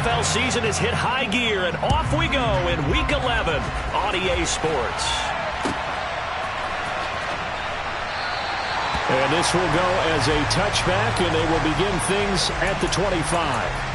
NFL season has hit high gear, and off we go in Week 11 on EA Sports. And this will go as a touchback, and they will begin things at the 25.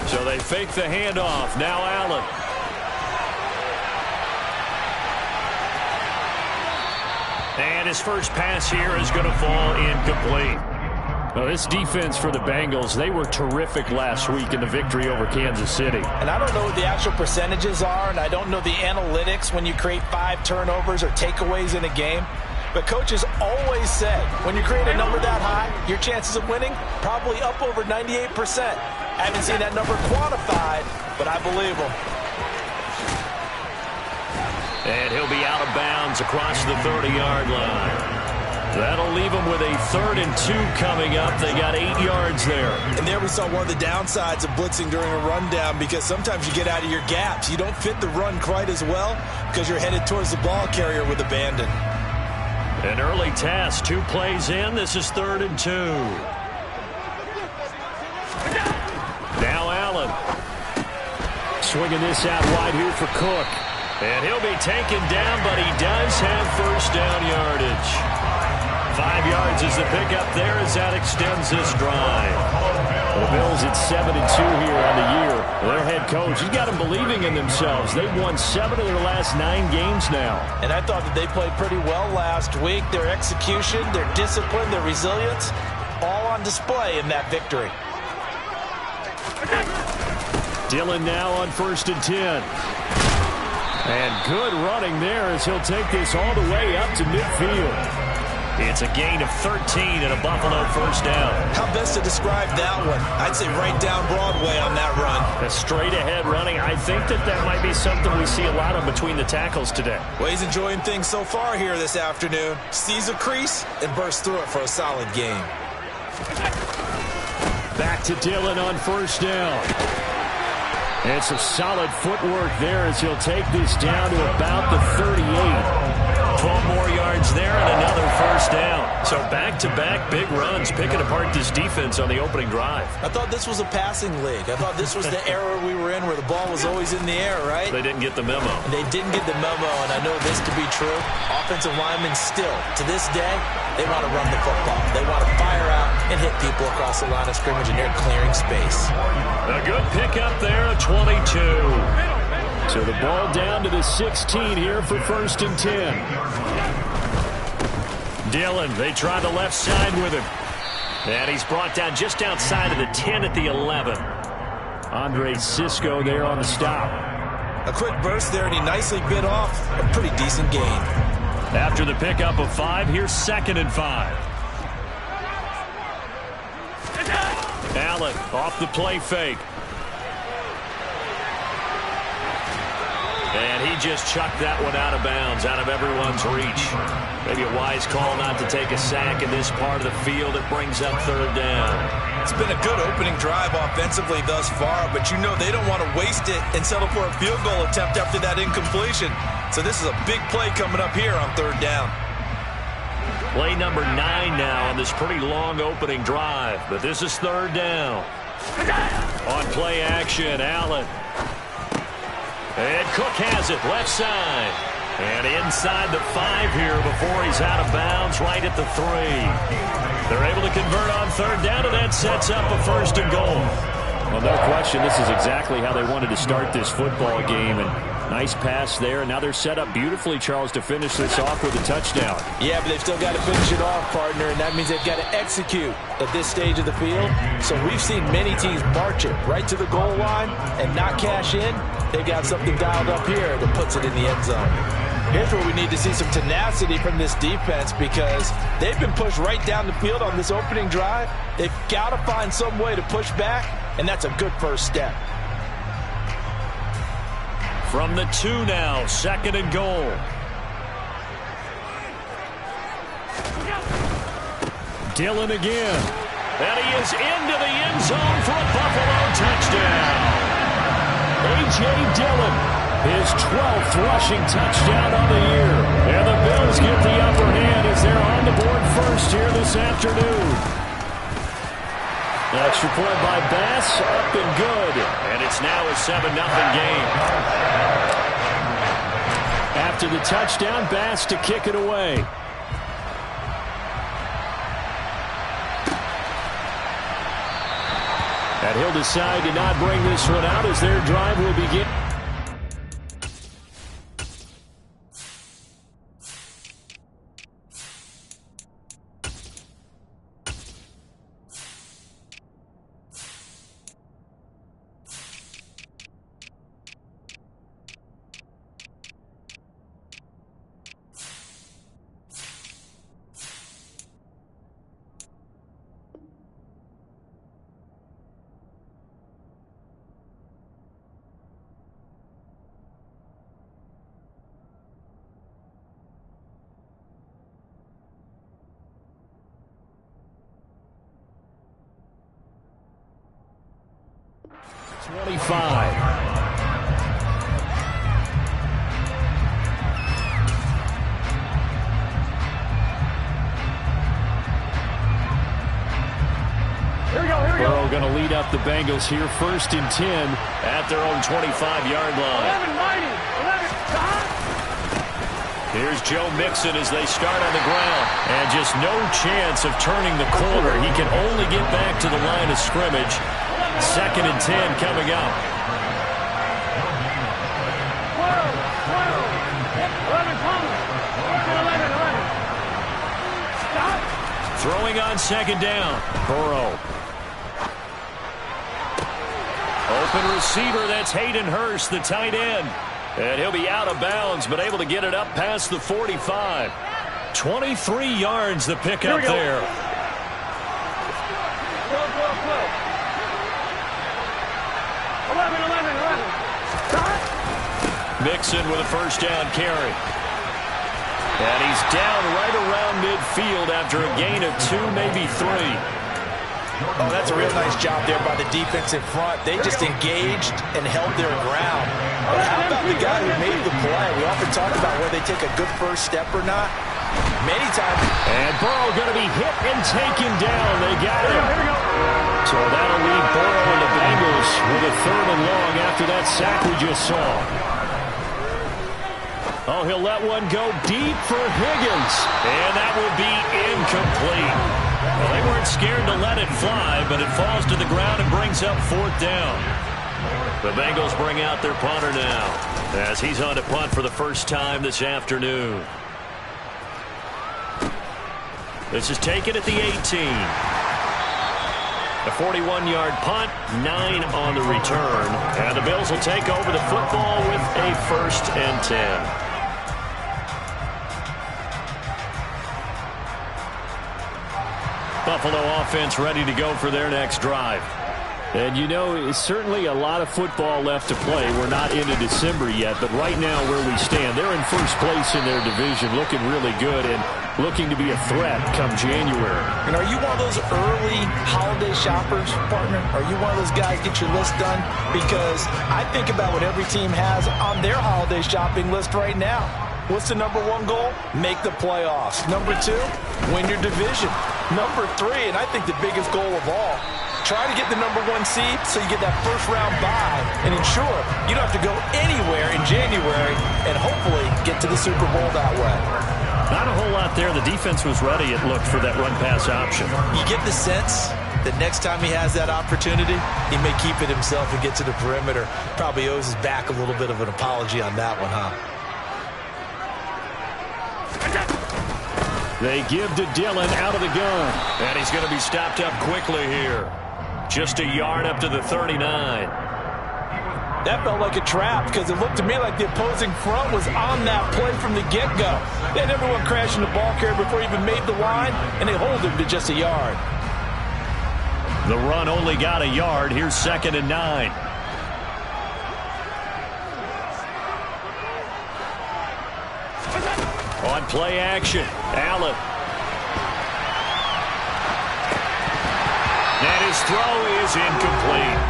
So they fake the handoff. Now Allen. And his first pass here is going to fall incomplete. Well, this defense for the Bengals, they were terrific last week in the victory over Kansas City. And I don't know what the actual percentages are, and I don't know the analytics when you create 5 turnovers or takeaways in a game. But coaches always said, when you create a number that high, your chances of winning probably up over 98%. I haven't seen that number quantified, but I believe him. And he'll be out of bounds across the 30-yard line. That'll leave them with a 3rd and 2 coming up. They got 8 yards there. And there we saw one of the downsides of blitzing during a rundown, because sometimes you get out of your gaps. You don't fit the run quite as well because you're headed towards the ball carrier with abandon. An early test, 2 plays in. This is 3rd and 2. Now Allen. Swinging this out wide here for Cook. And he'll be taken down, but he does have first down yardage. 5 yards is the pickup there as that extends this drive. The Bills at 7-2 here on the year. Their head coach, he's got them believing in themselves. They've won 7 of their last 9 games now. And I thought that they played pretty well last week. Their execution, their discipline, their resilience, all on display in that victory. Dylan now on 1st and 10. And good running there as he'll take this all the way up to midfield. It's a gain of 13 and a Buffalo first down. How best to describe that one? I'd say right down Broadway on that run. A straight ahead running. I think that might be something we see a lot of between the tackles today. Well, he's enjoying things so far here this afternoon. Sees a crease and bursts through it for a solid gain. Back to Dylan on 1st down. And some solid footwork there as he'll take this down to about the 38. 12 more yards there and another first down. So back-to-back big runs, picking apart this defense on the opening drive. I thought this was a passing league. I thought this was the era we were in where the ball was always in the air, right? They didn't get the memo. And they didn't get the memo, and I know this to be true. Offensive linemen still, to this day, they want to run the football. They want to fire out and hit people across the line of scrimmage, and they're clearing space. A good pickup there, a 22. So the ball down to the 16 here for 1st and 10. Dylan, they try the left side with him. And he's brought down just outside of the 10 at the 11. Andre Cisco there on the stop. A quick burst there, and he nicely bit off a pretty decent gain. After the pickup of 5, here's 2nd and 5. Allen off the play fake. And he just chucked that one out of bounds, out of everyone's reach. Maybe a wise call not to take a sack in this part of the field. It brings up 3rd down. It's been a good opening drive offensively thus far, but you know they don't want to waste it and settle for a field goal attempt after that incompletion. So this is a big play coming up here on 3rd down. Play number 9 now on this pretty long opening drive, but this is 3rd down. On play action, Allen. And Cook has it, left side. And inside the 5 here before he's out of bounds, right at the 3. They're able to convert on 3rd down, and that sets up a 1st and goal. Well, no question, this is exactly how they wanted to start this football game. And nice pass there, and now they're set up beautifully, Charles, to finish this off with a touchdown. Yeah, but they've still got to finish it off, partner, and that means they've got to execute at this stage of the field. So we've seen many teams march it right to the goal line and not cash in. They've got something dialed up here that puts it in the end zone. Here's where we need to see some tenacity from this defense, because they've been pushed right down the field on this opening drive. They've got to find some way to push back and that's a good first step. From the 2 now, 2nd and goal. Dillon again. And he is into the end zone for a Buffalo touchdown. A.J. Dillon, his 12th rushing touchdown on the year. And the Bills get the upper hand as they're on the board first here this afternoon. Extra point by Bass, up and good. And it's now a 7-0 game. After the touchdown, Bass to kick it away. And he'll decide to not bring this one out as their drive will begin. Burrow going to lead up the Bengals here, 1st and 10 at their own 25-yard line. Here's Joe Mixon as they start on the ground. And just no chance of turning the corner. He can only get back to the line of scrimmage. 2nd and 10 coming up. Throwing on 2nd down. Burrow. Open receiver, that's Hayden Hurst, the tight end. And he'll be out of bounds, but able to get it up past the 45. 23 yards the pickup there. Mixon with a 1st down carry. And he's down right around midfield after a gain of 2, maybe 3. Oh, that's a real nice job there by the defense in front. They just engaged and held their ground. But how about the guy who made the play? We often talk about whether they take a good first step or not. Many times. And Burrow going to be hit and taken down. They got him. So that'll leave Burrow and the Bengals with a 3rd and long after that sack we just saw. Oh, he'll let one go deep for Higgins. And that will be incomplete. Well, they weren't scared to let it fly, but it falls to the ground and brings up 4th down. The Bengals bring out their punter now as he's on to punt for the first time this afternoon. This is taken at the 18. A 41-yard punt, 9 on the return. And the Bills will take over the football with a 1st and 10. Buffalo offense ready to go for their next drive. And you know, it's certainly a lot of football left to play. We're not into December yet, but right now where we stand, they're in 1st place in their division, looking really good and looking to be a threat come January. And are you one of those early holiday shoppers, partner? Are you one of those guys get your list done? Because I think about what every team has on their holiday shopping list right now. What's the number 1 goal? Make the playoffs. Number 2, win your division. Number 3, and I think the biggest goal of all, try to get the number 1 seed so you get that 1st round bye and ensure you don't have to go anywhere in January and hopefully get to the Super Bowl that way. Not a whole lot there. The defense was ready, it looked, for that run-pass option. You get the sense that next time he has that opportunity, he may keep it himself and get to the perimeter. Probably owes his back a little bit of an apology on that one, huh? They give to Dillon out of the gun. And he's going to be stopped up quickly here. Just a yard up to the 39. That felt like a trap because it looked to me like the opposing front was on that play from the get-go. They had everyone crashing the ball carrier before he even made the line, and they hold him to just a yard. The run only got a yard. Here's 2nd and 9. On play action, Allen. And his throw is incomplete.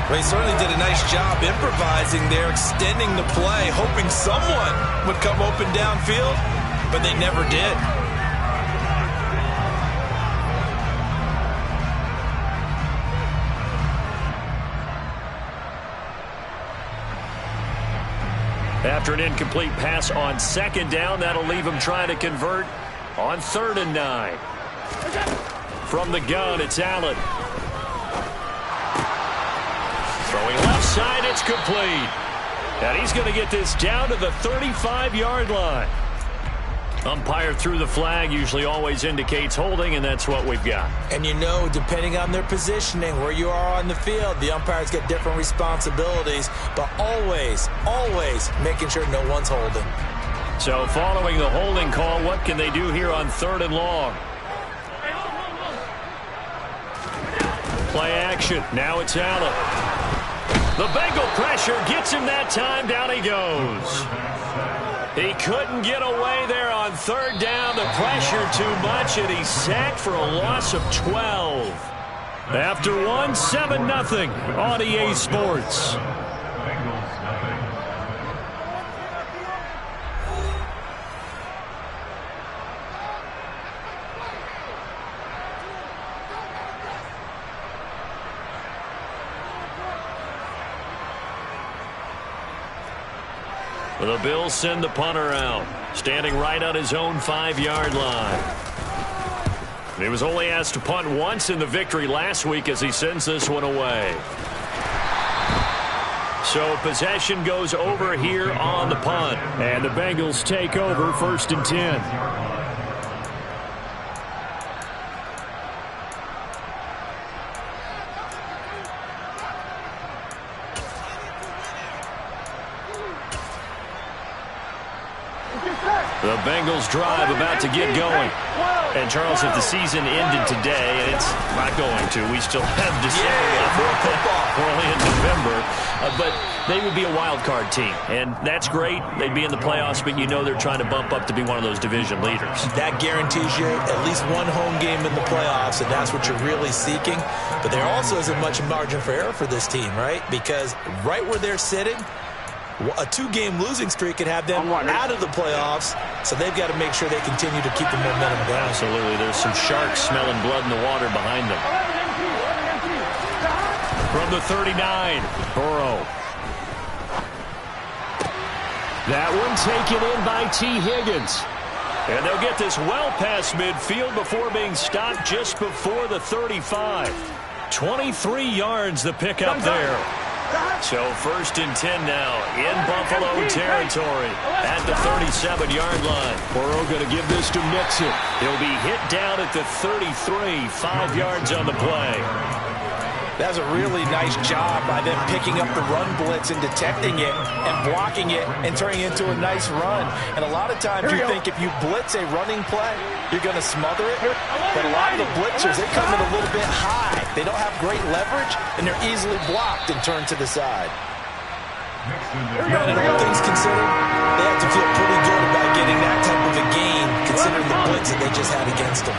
Well, he certainly did a nice job improvising there, extending the play, hoping someone would come open downfield, but they never did. After an incomplete pass on 2nd down, that'll leave him trying to convert on 3rd and 9. From the gun, it's Allen. Throwing left side, it's complete. And he's going to get this down to the 35-yard line. Umpire threw the flag, usually always indicates holding, and that's what we've got. And you know, depending on their positioning, where you are on the field, the umpires get different responsibilities, but always, always making sure no one's holding. So following the holding call, what can they do here on 3rd and long? Play action. Now it's Allen. The Bengal pressure gets him that time. Down he goes. He couldn't get away there on 3rd down. The pressure too much, and he's sacked for a loss of 12. After one, 7-0 on EA Sports. The Bills send the punter out, standing right on his own 5-yard line. He was only asked to punt once in the victory last week as he sends this one away. So possession goes over here on the punt. And the Bengals take over 1st and 10. The Bengals drive about to get going. And, Charles, if the season ended today, and it's not going to, we still have December left. We're only in November. But they would be a wild card team. And that's great. They'd be in the playoffs, but you know they're trying to bump up to be one of those division leaders. That guarantees you at least one home game in the playoffs, and that's what you're really seeking. But there also isn't much margin for error for this team, right? Because right where they're sitting, a 2-game losing streak could have them out of the playoffs, so they've got to make sure they continue to keep the momentum going. Absolutely. There's some sharks smelling blood in the water behind them. From the 39, Burrow. That one taken in by T. Higgins. And they'll get this well past midfield before being stopped just before the 35. 23 yards the pickup there. So 1st and 10 now in Buffalo territory at the 37-yard line. Burrow going to give this to Mixon. He'll be hit down at the 33, 5 yards on the play. That's a really nice job by them picking up the run blitz and detecting it and blocking it and turning it into a nice run. And a lot of times you think if you blitz a running play, you're going to smother it. But a lot of the blitzers, they come in a little bit high. They don't have great leverage, and they're easily blocked and turned to the side. And all things considered, they have to feel pretty good about getting that type of a gain, considering the blitz that they just had against them.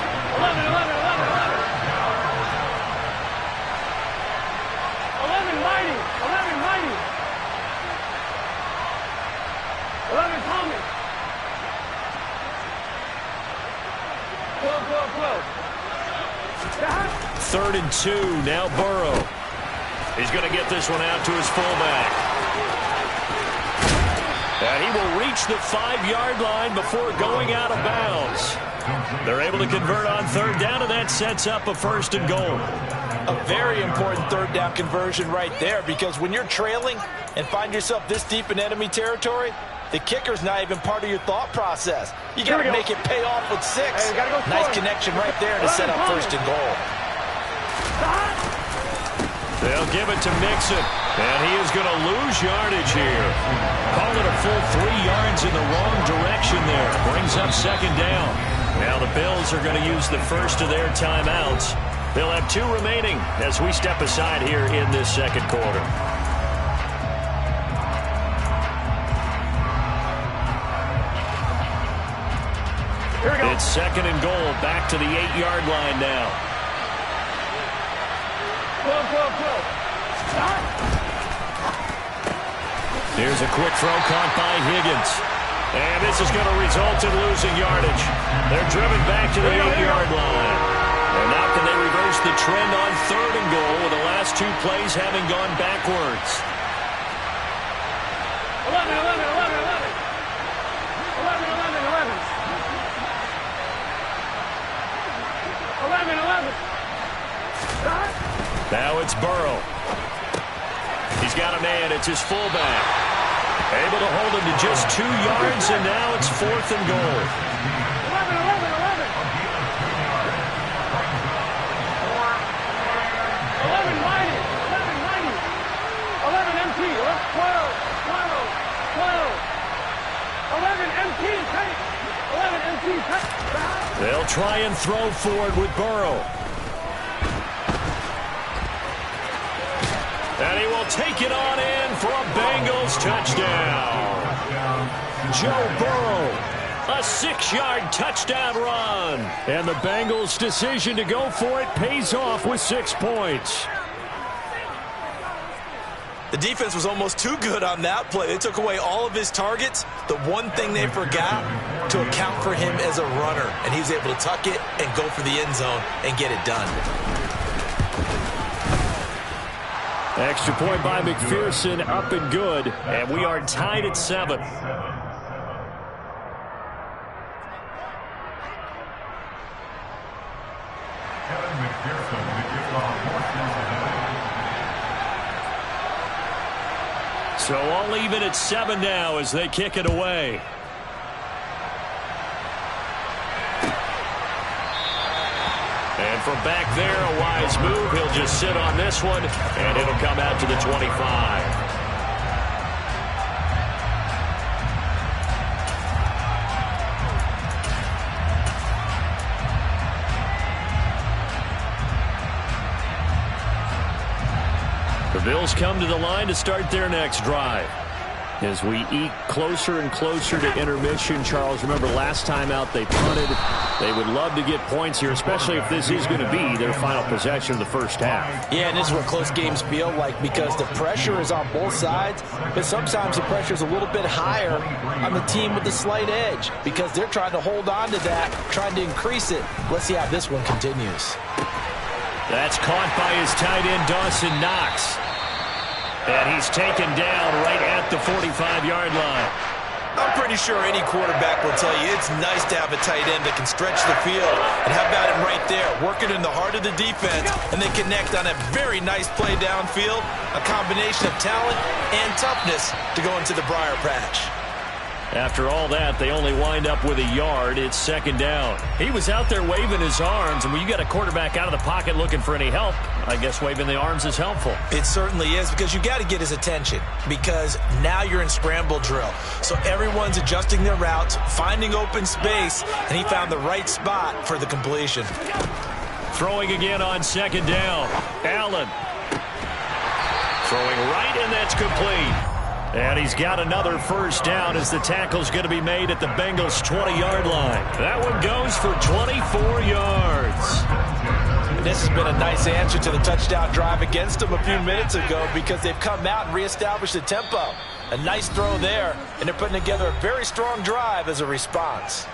3rd and 2, now Burrow. He's going to get this one out to his fullback. And he will reach the 5-yard line before going out of bounds. They're able to convert on 3rd down, and that sets up a 1st and goal. A very important 3rd down conversion right there, because when you're trailing and find yourself this deep in enemy territory, the kicker's not even part of your thought process. You got to make it pay off with 6. Nice connection right there to set up 1st and goal. They'll give it to Mixon, and he is going to lose yardage here. Call it a full 3 yards in the wrong direction there. Brings up 2nd down. Now the Bills are going to use the first of their timeouts. They'll have 2 remaining as we step aside here in this second quarter. Here we go. It's 2nd and goal, back to the 8-yard line now. Go. Stop. Here's a quick throw caught by Higgins. And this is going to result in losing yardage. They're driven back to the 8-yard line. And now can they reverse the trend on 3rd and goal with the last 2 plays having gone backwards? 11. Now it's Burrow. He's got a man. It's his fullback. Able to hold him to just 2 yards, and now it's 4th and goal. 11 empty. They'll try and throw for it with Burrow. And he will take it on in for a Bengals touchdown. Joe Burrow, a 6-yard touchdown run. And the Bengals' decision to go for it pays off with 6 points. The defense was almost too good on that play. They took away all of his targets. The one thing they forgot, to account for him as a runner. And he was able to tuck it and go for the end zone and get it done. Extra point by McPherson, up and good. And we are tied at 7. So all even at 7 now as they kick it away. And from back there, a wise move. He'll just sit on this one, and it'll come out to the 25. The Bills come to the line to start their next drive. As we eke closer and closer to intermission, Charles, remember last time out they punted. They would love to get points here, especially if this is going to be their final possession of the first half. Yeah, and this is what close games feel like because the pressure is on both sides, but sometimes the pressure is a little bit higher on the team with the slight edge because they're trying to hold on to that, trying to increase it. Let's see how this one continues. That's caught by his tight end, Dawson Knox. And he's taken down right at the 45-yard line. I'm pretty sure any quarterback will tell you it's nice to have a tight end that can stretch the field. And how about him right there, working in the heart of the defense, and they connect on a very nice play downfield, a combination of talent and toughness to go into the briar patch. After all that, they only wind up with a yard. It's 2nd down. He was out there waving his arms, and when you got a quarterback out of the pocket looking for any help, I guess waving the arms is helpful. It certainly is because you got to get his attention because now you're in scramble drill. So everyone's adjusting their routes, finding open space, and he found the right spot for the completion. Throwing again on 2nd down. Allen. Throwing right, and that's complete. And he's got another first down as the tackle's going to be made at the Bengals' 20-yard line. That one goes for 24 yards. And this has been a nice answer to the touchdown drive against them a few minutes ago because they've come out and reestablished the tempo. A nice throw there, and they're putting together a very strong drive as a response.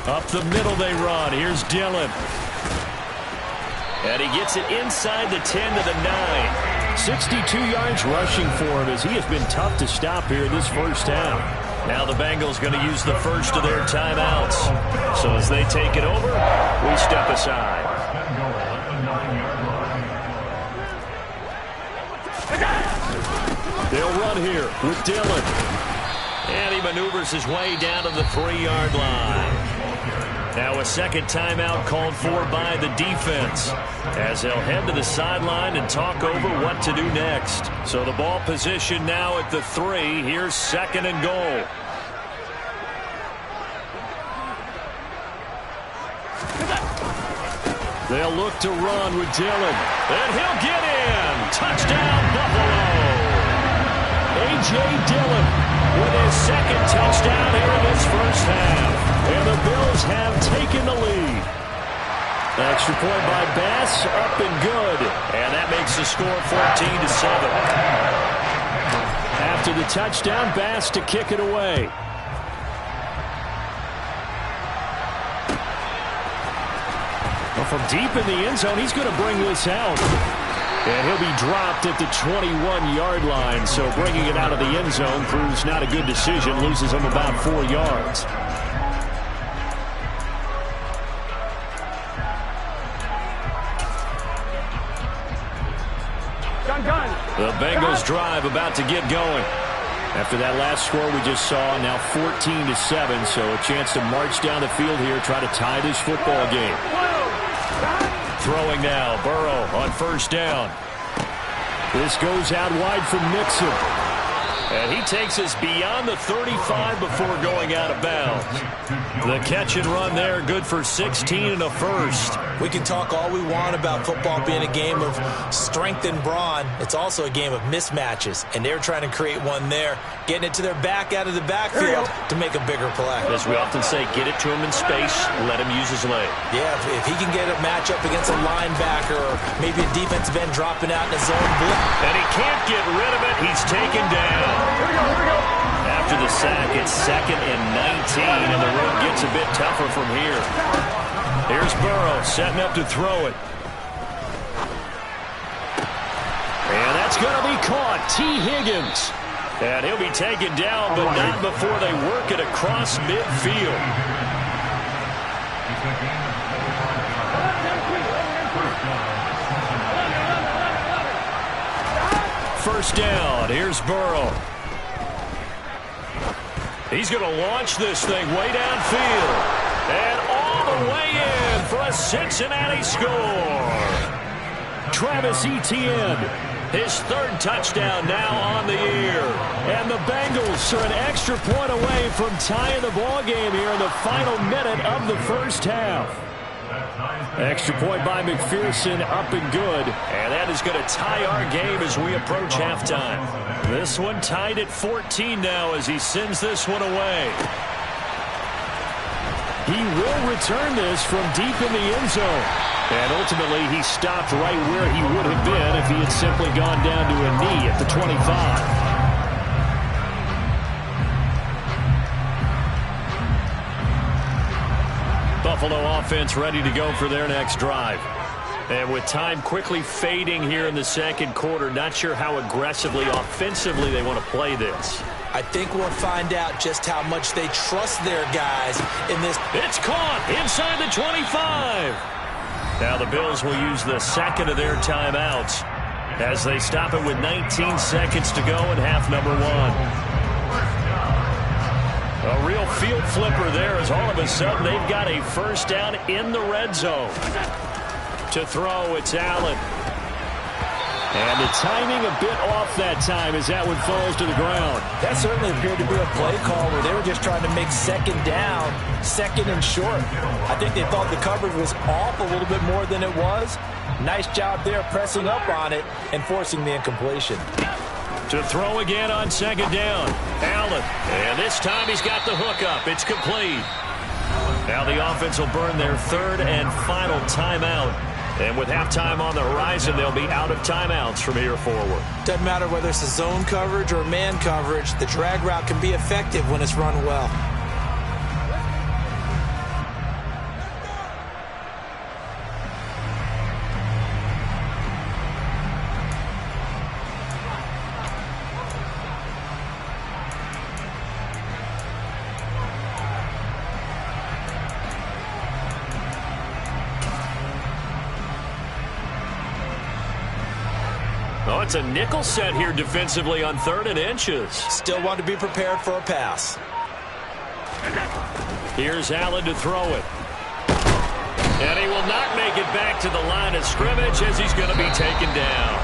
Up the middle they run. Here's Dillon. And he gets it inside the 10 to the 9. 62 yards rushing for him as he has been tough to stop here in this first half. Now the Bengals going to use the first of their timeouts. So as they take it over, we step aside. They'll run here with Dillon. And he maneuvers his way down to the 3-yard line. Now a second timeout called for by the defense as they'll head to the sideline and talk over what to do next. So the ball position now at the 3. Here's second and goal. They'll look to run with Dillon. And he'll get in. Touchdown, Buffalo. A.J. Dillon with his second touchdown here in this first half. And the Bills have taken the lead. Extra point by Bass, up and good. And that makes the score 14-7. After the touchdown, Bass to kick it away. Well, from deep in the end zone, he's going to bring this out. And he'll be dropped at the 21-yard line. So bringing it out of the end zone proves not a good decision. Loses him about 4 yards. The Bengals drive about to get going. After that last score we just saw, now 14-7. So a chance to march down the field here, try to tie this football game. Throwing now, Burrow on first down. This goes out wide from Mixon. And he takes us beyond the 35 before going out of bounds. The catch and run there, good for 16 and a first. We can talk all we want about football being a game of strength and brawn. It's also a game of mismatches, and they're trying to create one there, getting it to their back out of the backfield to make a bigger play. As we often say, get it to him in space, let him use his leg. Yeah, if he can get a matchup against a linebacker or maybe a defensive end dropping out in a zone blitz. And he can't get rid of it. He's taken down. Here we go. After the sack, it's 2nd and 19, and the road gets a bit tougher from here. Here's Burrow setting up to throw it. And that's going to be caught. T. Higgins. And he'll be taken down, but not before they work it across midfield. First down. Here's Burrow. He's going to launch this thing way downfield. And all the way in for a Cincinnati score. Travis Etienne. His third touchdown now on the year. And the Bengals are an extra point away from tying the ball game here in the final minute of the first half. Extra point by McPherson, up and good. And that is going to tie our game as we approach halftime. This one tied at 14 now as he sends this one away. He will return this from deep in the end zone. And ultimately, he stopped right where he would have been if he had simply gone down to a knee at the 25. Buffalo offense ready to go for their next drive. And with time quickly fading here in the second quarter, not sure how aggressively, offensively they want to play this. I think we'll find out just how much they trust their guys in this. It's caught inside the 25. Now the Bills will use the second of their timeouts as they stop it with 19 seconds to go in half number 1. A real field flipper there as all of a sudden they've got a first down in the red zone. To throw, it's Allen. And the timing a bit off that time as that one falls to the ground. That certainly appeared to be a play call where they were just trying to make second down, second and short. I think they thought the coverage was off a little bit more than it was. Nice job there pressing up on it and forcing the incompletion. To throw again on second down. Allen. And this time he's got the hook up. It's complete. Now the offense will burn their third and final timeout. And with halftime on the horizon, they'll be out of timeouts from here forward. Doesn't matter whether it's a zone coverage or man coverage. The drag route can be effective when it's run well. Oh, it's a nickel set here defensively on 3rd and inches. Still want to be prepared for a pass. Here's Allen to throw it. And he will not make it back to the line of scrimmage as he's going to be taken down.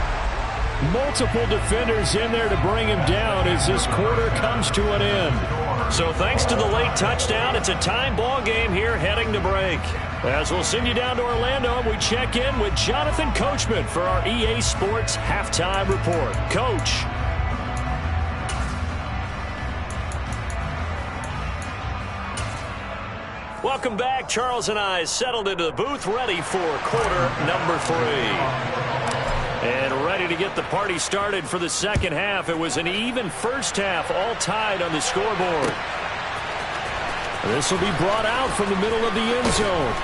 Multiple defenders in there to bring him down as this quarter comes to an end. So thanks to the late touchdown, it's a time ball game here heading to break. As we'll send you down to Orlando, we check in with Jonathan Coachman for our EA Sports Halftime Report. Coach. Welcome back. Charles and I settled into the booth, ready for quarter number 3. And ready to get the party started for the second half. It was an even first half, all tied on the scoreboard. This will be brought out from the middle of the end zone.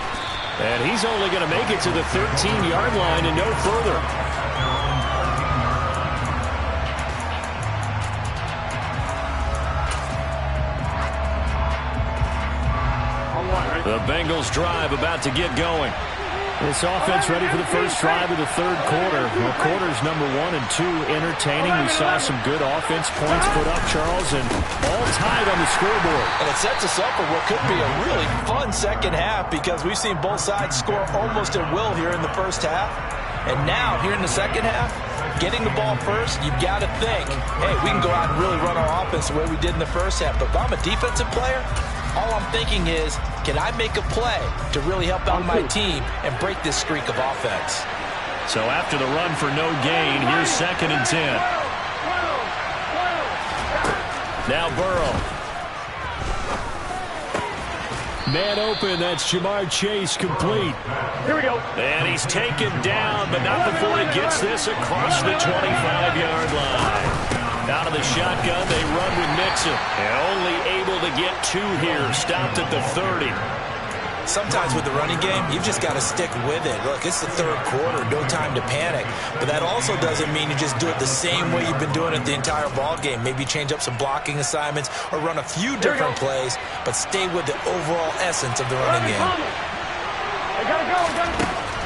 And he's only going to make it to the 13-yard line and no further. The Bengals drive about to get going. This offense ready for the first drive of the third quarter. Well, quarters number 1 and 2 entertaining. We saw some good offense points put up, Charles, and all tied on the scoreboard. And it sets us up for what could be a really fun second half because we've seen both sides score almost at will here in the first half. And now, here in the second half, getting the ball first, you've got to think, hey, we can go out and really run our offense the way we did in the first half. But if I'm a defensive player, all I'm thinking is, can I make a play to really help out my team and break this streak of offense? So after the run for no gain, here's 2nd and 10. Now Burrow. Man open, that's Jamar Chase complete. Here we go. And he's taken down, but not before he gets this across the 25-yard line. Out of the shotgun, they run with Mixon. And only able to get 2 here. Stopped at the 30. Sometimes with the running game, you've just got to stick with it. Look, it's the third quarter, no time to panic. But that also doesn't mean you just do it the same way you've been doing it the entire ball game. Maybe change up some blocking assignments or run a few different plays, but stay with the overall essence of the running game. I gotta go.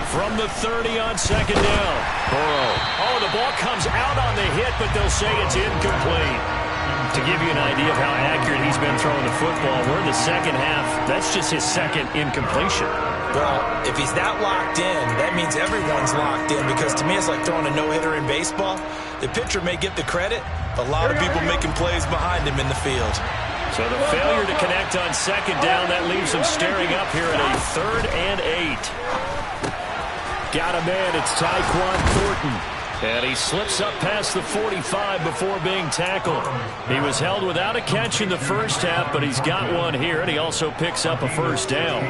From the 30 on 2nd down. Burrow. Oh, the ball comes out on the hit, but they'll say it's incomplete. To give you an idea of how accurate he's been throwing the football, we're in the second half. That's just his second incompletion. Well, if he's that locked in, that means everyone's locked in because to me it's like throwing a no-hitter in baseball. The pitcher may get the credit, but a lot of people making plays behind him in the field. So the failure to connect on 2nd down, that leaves him staring up here at a 3rd and 8. Got a man, it's Tyquan Thornton. And he slips up past the 45 before being tackled. He was held without a catch in the first half, but he's got one here, and he also picks up a first down.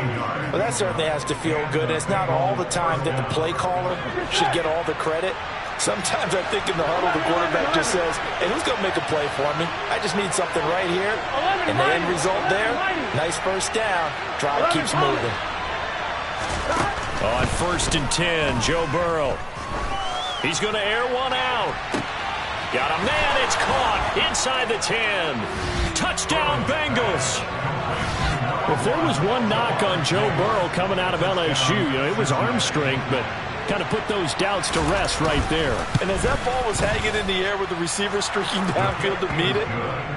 Well, that certainly has to feel good. It's not all the time that the play caller should get all the credit. Sometimes I think in the huddle, the quarterback just says, hey, who's going to make a play for me? I just need something right here. And the end result there, nice first down. Drive keeps moving. On 1st and 10, Joe Burrow. He's going to air one out. Got a man, it's caught inside the 10. Touchdown, Bengals. If there was one knock on Joe Burrow coming out of LSU, it was arm strength, but kind of put those doubts to rest right there. And as that ball was hanging in the air with the receiver streaking downfield to meet it,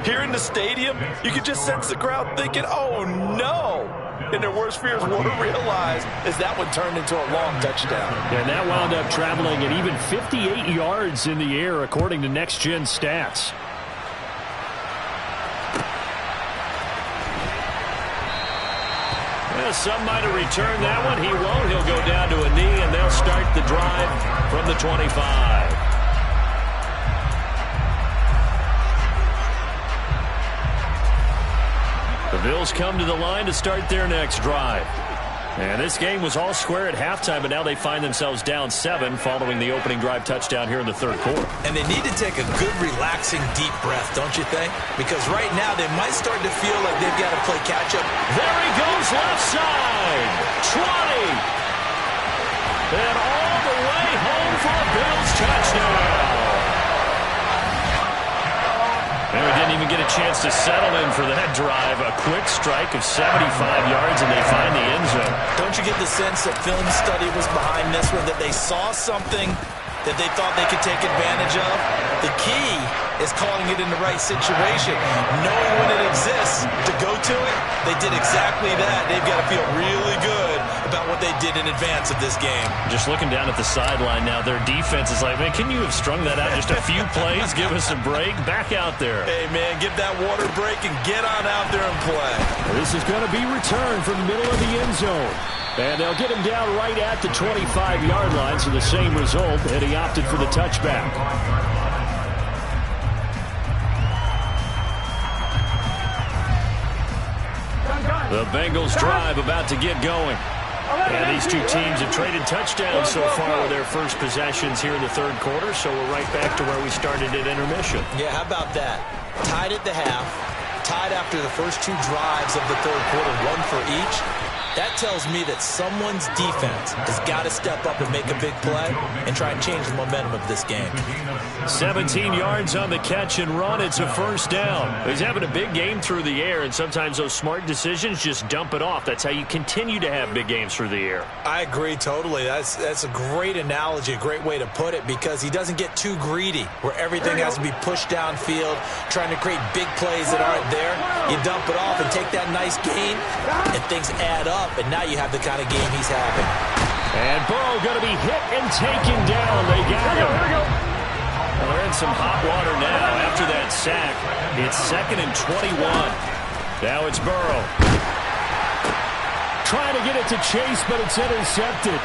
here in the stadium, you could just sense the crowd thinking, oh, no. And their worst fears were realized as that one turned into a long touchdown. And that wound up traveling at even 58 yards in the air, according to Next Gen Stats. Well, some might have returned that one. He won't. He'll go down to a knee, and they'll start the drive from the 25. The Bills come to the line to start their next drive. And this game was all square at halftime, but now they find themselves down 7 following the opening drive touchdown here in the third quarter. And they need to take a good, relaxing, deep breath, don't you think? Because right now they might start to feel like they've got to play catch-up. There he goes, left side. 20. And all the way home for a Bills touchdown. And we didn't even get a chance to settle in for that drive. A quick strike of 75 yards, and they find the end zone. Don't you get the sense that film study was behind this one, that they saw something that they thought they could take advantage of? The key is calling it in the right situation. Knowing when it exists to go to it, they did exactly that. They've got to feel really good about what they did in advance of this game. Just looking down at the sideline now, their defense is like, man, can you have strung that out just a few plays? Give us a break. Back out there. Hey, man, give that water break and get on out there and play. This is going to be returned from the middle of the end zone. And they'll get him down right at the 25-yard line, so the same result, and he opted for the touchback. The Bengals drive about to get going. And these two teams have traded touchdowns so far with their first possessions here in the third quarter, so we're right back to where we started at intermission. Yeah, how about that? Tied at the half, tied after the first two drives of the third quarter, one for each. That tells me that someone's defense has got to step up and make a big play and try and change the momentum of this game. 17 yards on the catch and run. It's a first down. He's having a big game through the air, and sometimes those smart decisions just dump it off. That's how you continue to have big games through the air. I agree totally. That's a great analogy, a great way to put it, because he doesn't get too greedy where everything has to be pushed downfield, trying to create big plays that aren't there. You dump it off and take that nice gain, and things add up. And now you have the kind of game he's having. And Burrow going to be hit and taken down. They got him. Well, they're in some hot water now after that sack. It's 2nd and 21. Now it's Burrow. Trying to get it to Chase, but it's intercepted.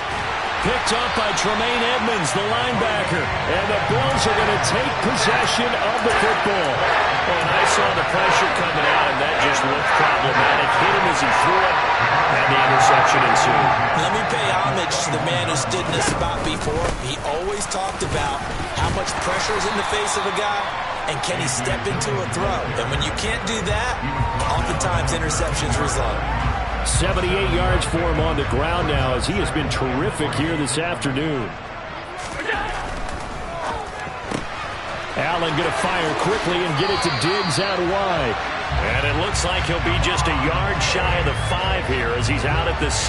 Picked up by Tremaine Edmonds, the linebacker. And the Bills are going to take possession of the football. And I saw the pressure coming out, and that just looked problematic. Hit him as he threw it, and the interception ensued. Let me pay homage to the man who stood in this spot before. He always talked about how much pressure is in the face of a guy, and can he step into a throw. And when you can't do that, oftentimes interceptions result. 78 yards for him on the ground now, as he has been terrific here this afternoon. Allen going to fire quickly and get it to Diggs out wide. And it looks like he'll be just a yard shy of the 5 here as he's out at the 6.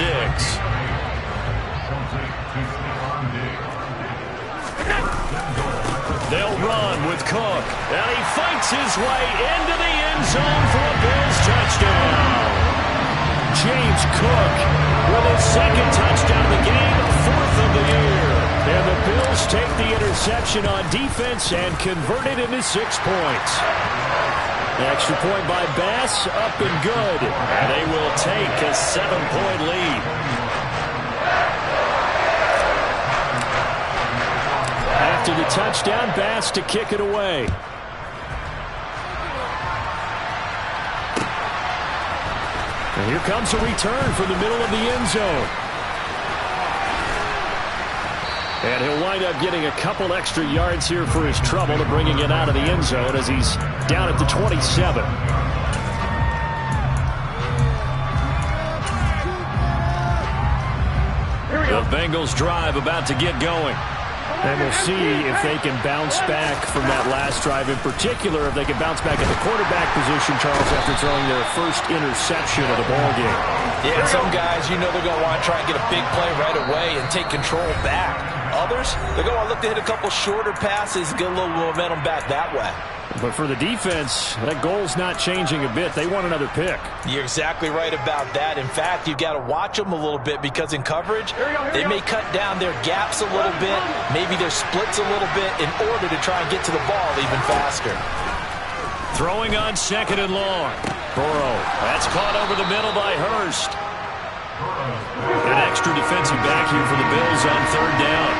They'll run with Cook. And he fights his way into the end zone for a Bills touchdown. James Cook with his second touchdown of the game, 4th of the year. And the Bills take the interception on defense and convert it into 6 points. Extra point by Bass, up and good. And they will take a 7-point lead. After the touchdown, Bass to kick it away. And here comes a return from the middle of the end zone. And he'll wind up getting a couple extra yards here for his trouble to bringing it out of the end zone as he's down at the 27. The Bengals drive about to get going. And we'll see if they can bounce back from that last drive. In particular, if they can bounce back at the quarterback position, Charles, after throwing their first interception of the ballgame. Yeah, and some guys, you know they're going to want to try and get a big play right away and take control back. Others, they're going to look to hit a couple shorter passes, get a little momentum back that way. But for the defense, that goal's not changing a bit. They want another pick. You're exactly right about that. In fact, you've got to watch them a little bit because in coverage, they may cut down their gaps a little bit, maybe their splits a little bit in order to try and get to the ball even faster. Throwing on 2nd and long. Burrow. That's caught over the middle by Hurst. An extra defensive back here for the Bills on 3rd down.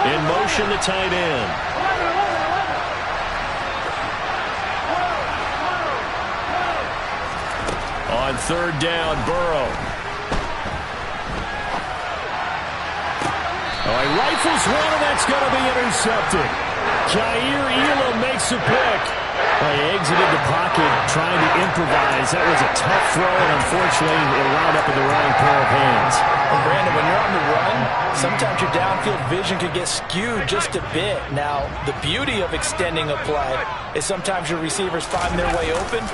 In motion, the tight end. On 3rd down, Burrow. Oh, he rifles one, and that's going to be intercepted. Jair Elam makes a pick. He exited the pocket trying to improvise. That was a tough throw, and unfortunately, it wound up in the wrong pair of hands. Well, Brandon, when you're on the run, sometimes your downfield vision can get skewed just a bit. Now, the beauty of extending a play is sometimes your receivers find their way open,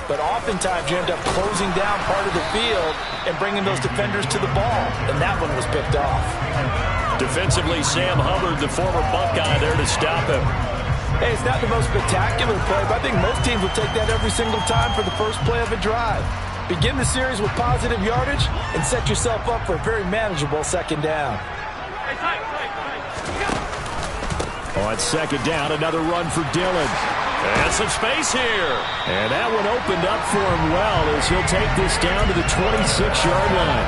but oftentimes you end up closing down part of the field and bringing those defenders to the ball, and that one was picked off. defensively, Sam Hubbard, the former Buckeye, there to stop him. Hey, it's not the most spectacular play, but I think most teams will take that every single time for the first play of a drive. Begin the series with positive yardage and set yourself up for a very manageable second down. On second down, another run for Dillon. And some space here. And that one opened up for him well as he'll take this down to the 26-yard line.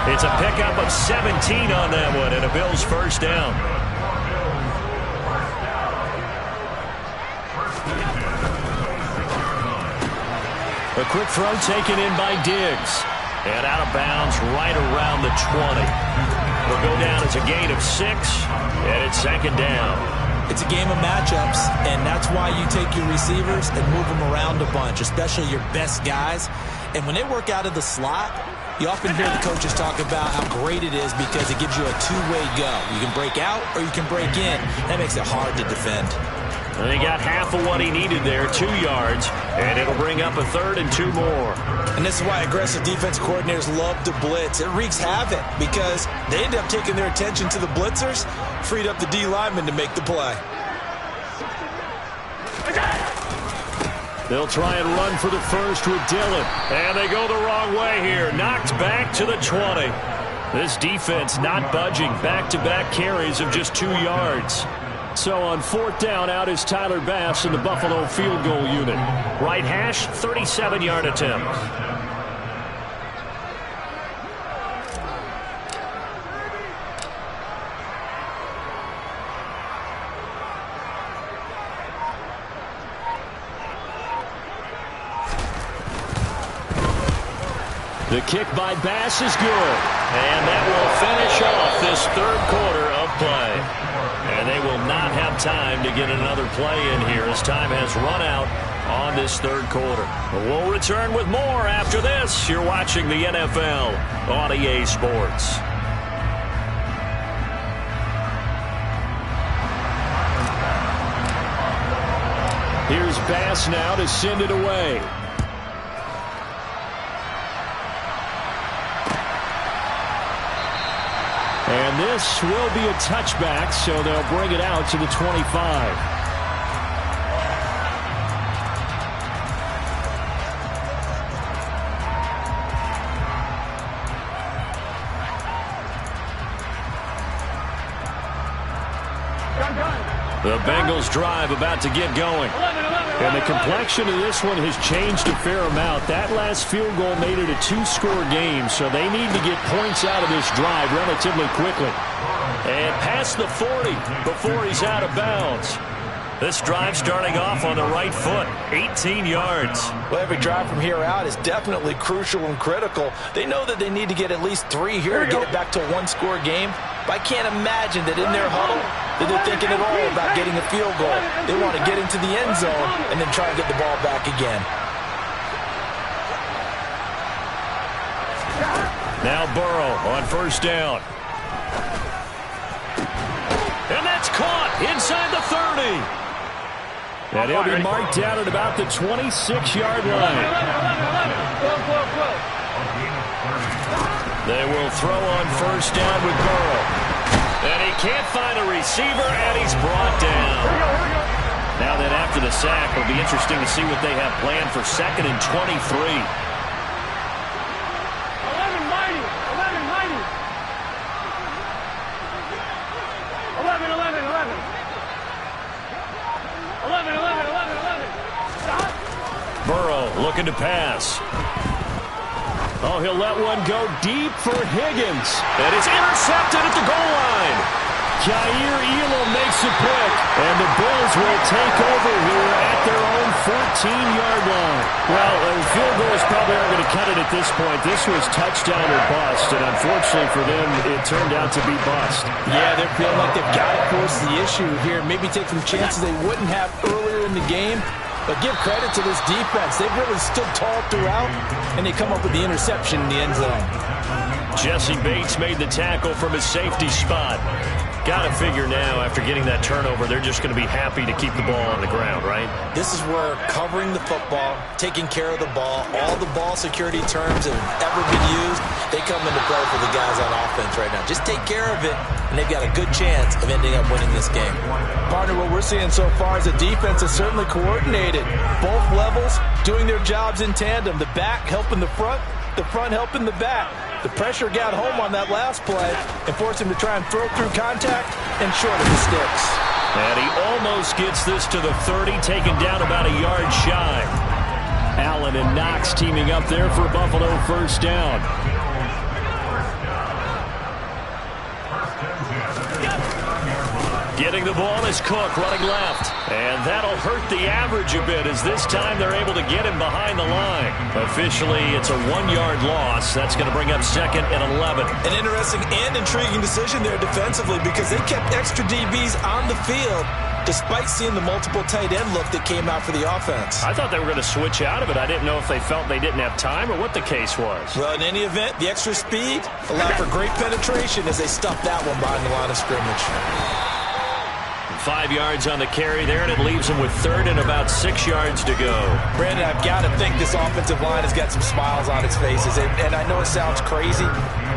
It's a pickup of 17 on that one and a Bills first down. A quick throw taken in by Diggs. And out of bounds right around the 20. Will go down as a gain of 6, and it's second down. It's a game of matchups, and that's why you take your receivers and move them around a bunch, especially your best guys. And when they work out of the slot, you often hear the coaches talk about how great it is because it gives you a two-way go. You can break out or you can break in. That makes it hard to defend. And he got half of what he needed there, 2 yards, and it'll bring up a 3rd and 2 more. And this is why aggressive defense coordinators love to blitz. It wreaks havoc because they end up taking their attention to the blitzers, freed up the D lineman to make the play. They'll try and run for the first with Dillon. And they go the wrong way here. Knocked back to the 20. This defense not budging. Back-to-back carries of just 2 yards. So on 4th down, out is Tyler Bass in the Buffalo field goal unit. Right hash, 37-yard attempt. The kick by Bass is good. And that will finish off this 3rd quarter of play. And they will not have time to get another play in here as time has run out on this 3rd quarter. We'll return with more after this. You're watching the NFL on EA Sports. Here's Bass now to send it away. And this will be a touchback, so they'll bring it out to the 25. The Bengals drive about to get going. And the complexion of this one has changed a fair amount. That last field goal made it a 2-score game, so they need to get points out of this drive relatively quickly. And past the 40 before he's out of bounds. This drive starting off on the right foot, 18 yards. Well, every drive from here out is definitely crucial and critical. They know that they need to get at least 3 here to get it back to a 1-score game. But I can't imagine that in their huddle that they're thinking at all about getting a field goal. They want to get into the end zone and then try and get the ball back again. Now Burrow on 1st down. And that's caught inside the 30. And he'll be marked down at about the 26-yard line. They will throw on 1st down with Burrow. And he can't find a receiver, and he's brought down. Now then, after the sack, it'll be interesting to see what they have planned for 2nd and 23. 11. Burrow looking to pass. Oh, he'll let one go deep for Higgins. And it's intercepted at the goal line. Jair Elam makes a pick. And the Bills will take over here at their own 14-yard line. Well, a field goals probably aren't going to cut it at this point. This was touchdown or bust, and unfortunately for them, it turned out to be bust. Yeah, they're feeling like they've got to force the issue here. Maybe take some chances they wouldn't have earlier in the game. But give credit to this defense. They've really stood tall throughout, and they come up with the interception in the end zone. Jesse Bates made the tackle from his safety spot. Got to figure now, after getting that turnover, they're just going to be happy to keep the ball on the ground, right? This is where covering the football, taking care of the ball, all the ball security terms that have ever been used, they come into play for the guys on offense right now. Just take care of it, and they've got a good chance of ending up winning this game. Partner, what we're seeing so far is the defense is certainly coordinated. Both levels doing their jobs in tandem. The back helping the front helping the back. The pressure got home on that last play and forced him to try and throw through contact and short of the sticks. And he almost gets this to the 30, taken down about a yard shy. Allen and Knox teaming up there for a Buffalo first down. Getting the ball is Cook running left. And that'll hurt the average a bit as this time they're able to get him behind the line. Officially, it's a 1-yard loss. That's going to bring up 2nd and 11. An interesting and intriguing decision there defensively because they kept extra DBs on the field despite seeing the multiple tight end look that came out for the offense. I thought they were going to switch out of it. I didn't know if they felt they didn't have time or what the case was. Well, in any event, the extra speed allowed for great penetration as they stuffed that one behind the line of scrimmage. 5 yards on the carry there, and it leaves them with 3rd and about 6 yards to go. Brandon, I've got to think this offensive line has got some smiles on its faces. And I know it sounds crazy,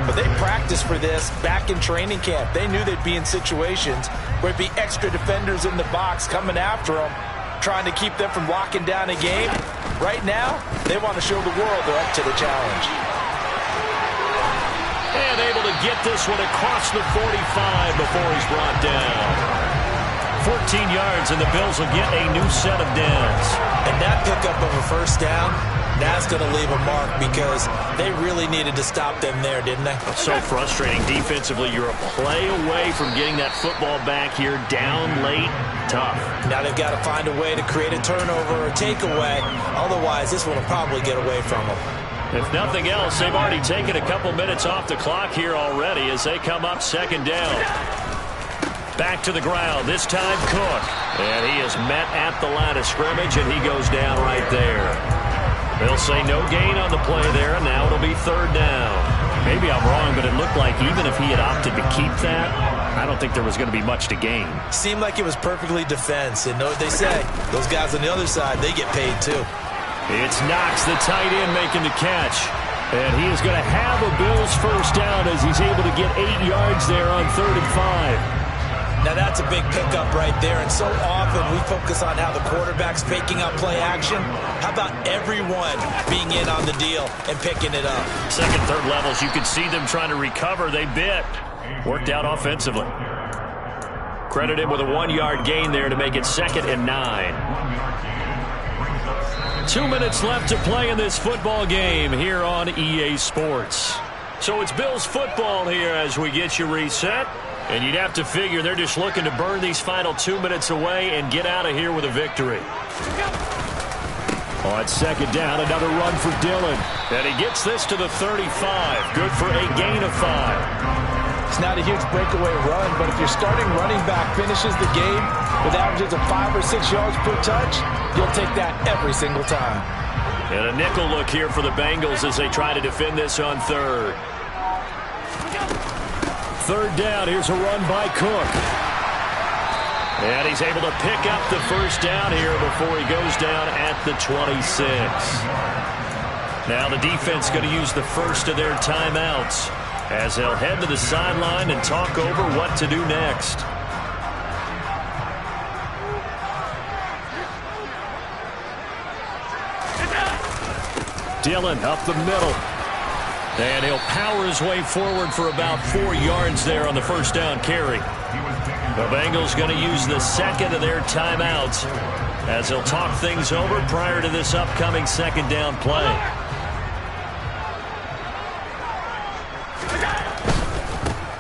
but they practiced for this back in training camp. They knew they'd be in situations where it'd be extra defenders in the box coming after them, trying to keep them from locking down a game. Right now, they want to show the world they're up to the challenge. And able to get this one across the 45 before he's brought down. 14 yards, and the Bills will get a new set of downs. And that pickup of a first down, that's going to leave a mark because they really needed to stop them there, didn't they? So frustrating defensively. You're a play away from getting that football back here, down late, tough. Now they've got to find a way to create a turnover or takeaway. Otherwise, this one will probably get away from them. If nothing else, they've already taken a couple minutes off the clock here already as they come up 2nd down. Back to the ground, this time Cook. And he is met at the line of scrimmage, and he goes down right there. They'll say no gain on the play there, and now it'll be 3rd down. Maybe I'm wrong, but it looked like even if he had opted to keep that, I don't think there was going to be much to gain. Seemed like it was perfectly defense, and know what they say. Those guys on the other side, they get paid too. It's Knox, the tight end, making the catch. And he is going to have a Bills first down as he's able to get 8 yards there on 3rd and 5. Now that's a big pickup right there, and so often we focus on how the quarterback's faking out play action. How about everyone being in on the deal and picking it up? 2nd, 3rd levels, you could see them trying to recover. They bit. Worked out offensively. Credit him with a 1-yard gain there to make it 2nd and 9. 2 minutes left to play in this football game here on EA Sports. So it's Bills football here as we get you reset. And you'd have to figure they're just looking to burn these final 2 minutes away and get out of here with a victory. On 2nd down, another run for Dillon. And he gets this to the 35. Good for a gain of 5. It's not a huge breakaway run, but if your starting running back finishes the game with averages of 5 or 6 yards per touch, you'll take that every single time. And a nickel look here for the Bengals as they try to defend this on 3rd. 3rd down, here's a run by Cook. And he's able to pick up the first down here before he goes down at the 26. Now the defense going to use the first of their timeouts as they'll head to the sideline and talk over what to do next. Dillon up the middle. And he'll power his way forward for about 4 yards there on the first down carry. The Bengals going to use the 2nd of their timeouts as they'll talk things over prior to this upcoming 2nd down play.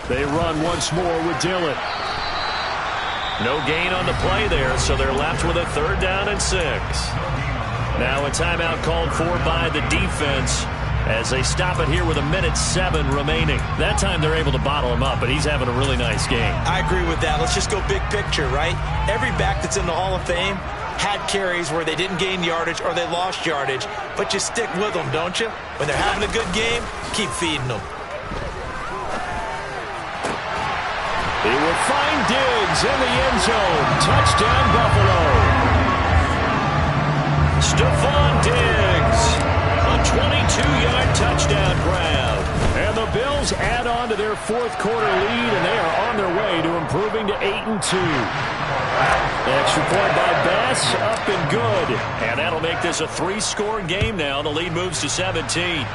They run once more with Dillon. No gain on the play there, so they're left with a 3rd down and 6. Now a timeout called for by the defense as they stop it here with 1:07 remaining. That time they're able to bottle him up, but he's having a really nice game. I agree with that. Let's just go big picture, right? Every back that's in the Hall of Fame had carries where they didn't gain yardage or they lost yardage, but you stick with them, don't you? When they're having a good game, keep feeding them. He will find Diggs in the end zone. Touchdown, Buffalo. Stephon Diggs, a 22-yard touchdown grab. And the Bills add on to their fourth quarter lead, and they are on their way to improving to 8-2. Extra point by Bass, up and good. And that'll make this a 3-score game now. The lead moves to 17.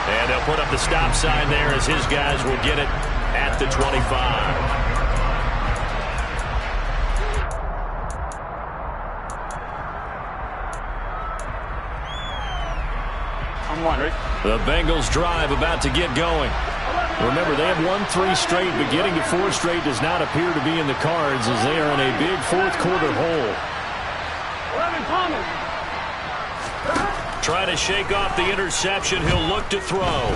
And they'll put up the stop sign there as his guys will get it at the 25. The Bengals drive about to get going. Remember, they have won 3 straight, but getting to 4 straight does not appear to be in the cards as they are in a big fourth quarter hole. Trying to shake off the interception. He'll look to throw.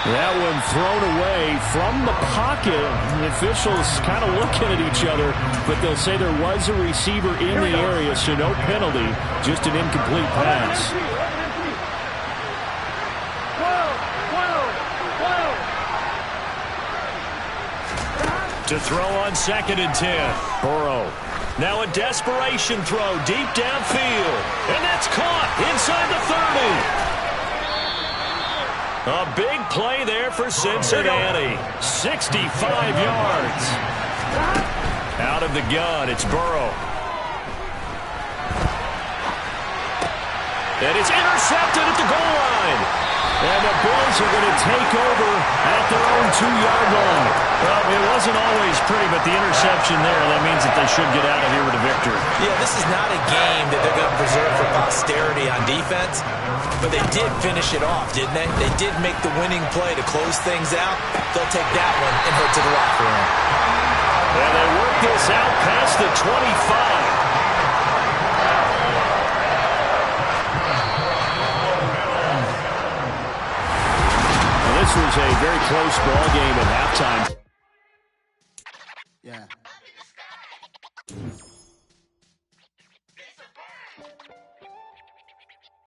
That one thrown away from the pocket. The officials kind of looking at each other, but they'll say there was a receiver in the area, so no penalty, just an incomplete pass. To throw on 2nd and 10. Burrow. Now a desperation throw deep downfield. And that's caught inside the 30. A big play there for Cincinnati. 65 yards. Out of the gun, it's Burrow. And it's intercepted at the goal line. And the Bills are going to take over at their own 2-yard line. Well, it wasn't always pretty, but the interception there, that means that they should get out of here with a victory. Yeah, this is not a game that they're going to preserve for posterity on defense, but they did finish it off, didn't they? They did make the winning play to close things out. They'll take that one and head to the locker room. And they work this out past the 25. This was a very close ball game at halftime. Yeah.